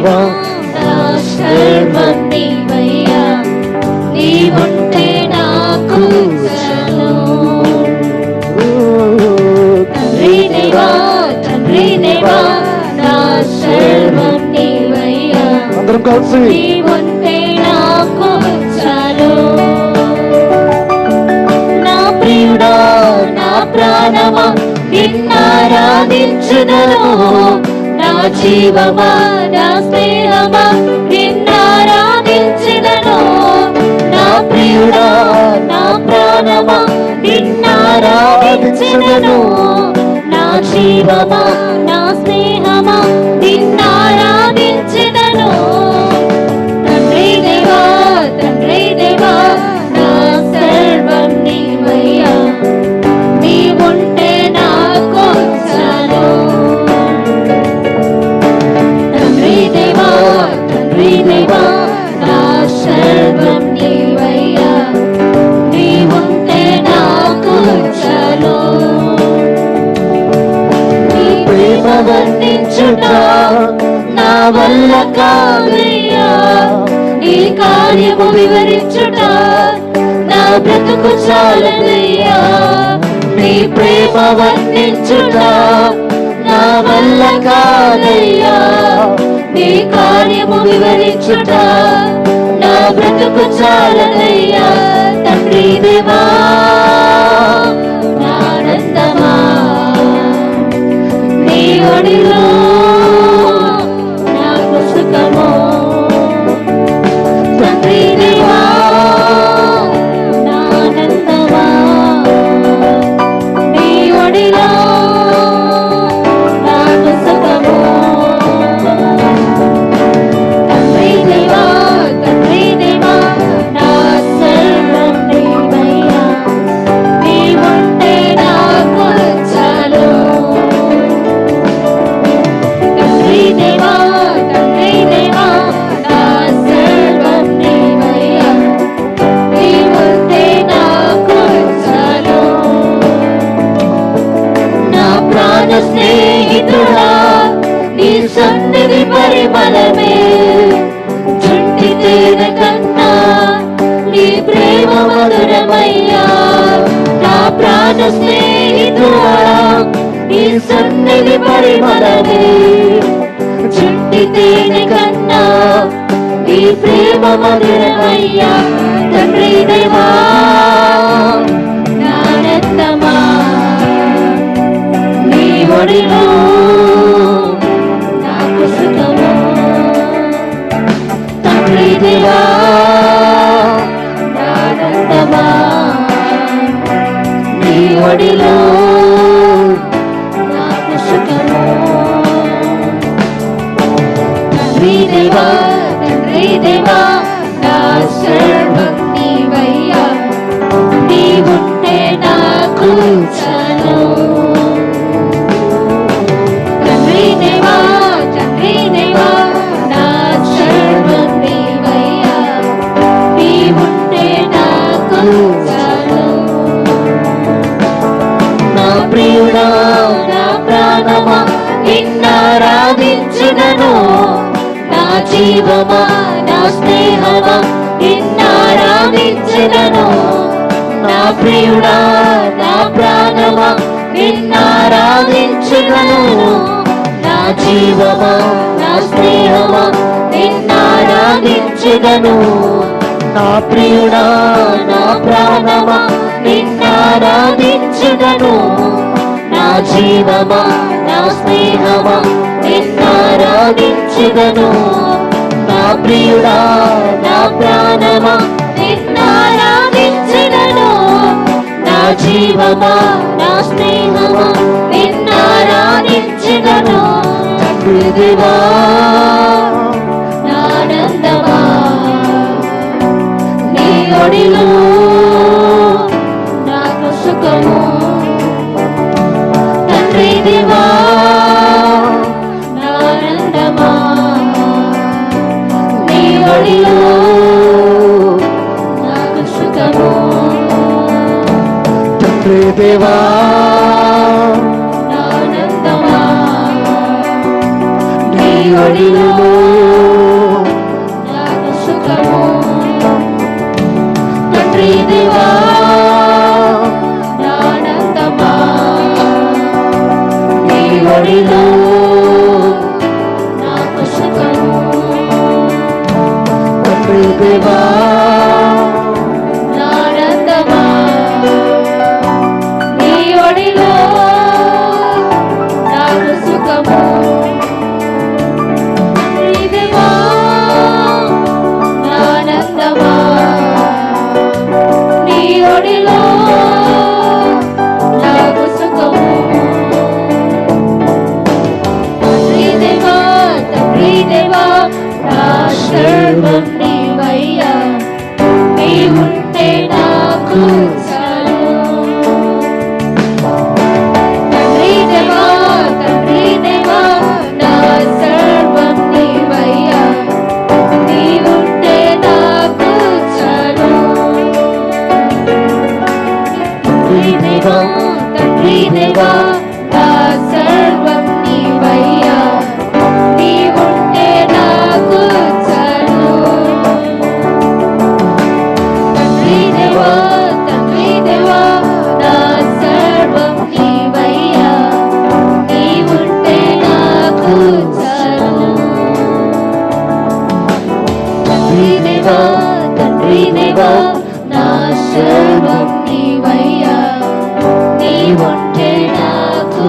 దేవా నా సర్వం నీవయ్యా, నీవుంటే నాకు చాలు. తండ్రి దేవా నా సర్వం నీవయ్యా, అందరం కలిసి నీవుంటే నాకు చాలు. నా ప్రియుడా నా ప్రాణమా నిన్నారాధించుదను, నా జీవమా నా స్నేహమా నిన్నారాధించుదను. నా ప్రియుడా నా ప్రాణమా నిన్నారాధించుదను, నా జీవమా నా స్నేహమా నిన్నారాధించుదను. తండ్రి దేవా నా సర్వం నీవయ్యా, నీవుంటే నాకు చాలు. తండ్రి దేవా నా సర్వం నీవయ్యా, నీవుంటే నాకు చాలు. నీ ప్రేమ వర్ణించుట నా వల్ల కాదయ్యా, నీ కార్యము వివరించుట నా బ్రతుకు చాలనయ్యా. నీ ప్రేమ వర్ణించుట నా వల్ల కాదయ్యా, నీ కార్యము వివరించుట నా బ్రతుకు చాలనయ్యా. తండ్రి దేవా నా ఆనందమా, నీ ఒడిలో నాకు సుఖము. తండ్రి దేవా నా ఆనందమా, నీ ఒడిలో నాకు సుఖము. తండ్రి దేవా నా సర్వం నీవయ్యా, నీవుంటే నాకు చాలు. తండ్రి దేవా నా సర్వం నీవయ్యా, నీవుంటే నాకు చాలు. నా ప్రాణ స్నేహితుడా నీ సన్నిధి పరిమళమే, చుంటి తేనె కన్నా నీ ప్రేమ మధురమయ్యా. నా ప్రాణ స్నేహితుడా నీ సన్నిధి పరిమళమే, చుంటి తేనె కన్నా నీ ప్రేమ మధురమయ్యా. తండ్రి దేవా నా ఆనందమా, నీ ఒడిలో నాకు సుఖము. తండ్రి దేవా నా ఆనందమా, నీ ఒడిలో నాకు సుఖము. తండ్రి దేవా నా సర్వం నీవయ్యా, నీవుంటే నాకు చాలు. తండ్రి దేవా నా సర్వం నీవయ్యా, నీవుంటే నాకు చాలు. నా ప్రియుడా నా ప్రాణమా నిన్నారాధించుదను, నా జీవమా నా స్నేహమా నిన్నారాధించుదను. నా ప్రియుడా నా ప్రాణమా నిన్నారాధించుదను, నా జీవమా నా స్నేహమా నిన్నారాధించుదను. నా ప్రియుడా నా ప్రాణమా నిన్నారాధించుదను, నా జీవమా నా స్నేహమా నిన్నారాధించుదను. నా ప్రియుడా నా ప్రాణమా నిన్నారాధించుదను, నా జీవమా నా స్నేహమా నిన్నారాధించుదను. తండ్రి దేవా నా ఆనందమా, నీ ఒడిలో నాకు సుఖము. తండ్రి దేవా నా ఆనందమా, నీ ఒడిలో నాకు సుఖము. తండ్రి దేవా నా ఆనందమా, నీ ఒడిలో ఒడిలో నాకు సుఖము. తండ్రి దేవా నా ఆనందమా నీ ఒడిలో నాకు సుఖము. తండ్రి దేవా నా ఆనందమా నీ ఒడిలో నాకు సుఖము. తండ్రి దేవా నా సర్వం నీవయ్యా, నీవుంటే నాకు చాలు. తండ్రి దేవా నా సర్వం నీవయ్యా, నీవుంటే నాకు చాలు. తండ్రి దేవా నా సర్వం నీవయ్యా, నీవుంటే నాకు చాలు. తండ్రి దేవా నా సర్వం నీవయ్యా, నీవుంటే నాకు చాలు. తండ్రి దేవా నా సర్వం నీవయ్యా, నీవుంటే నాకు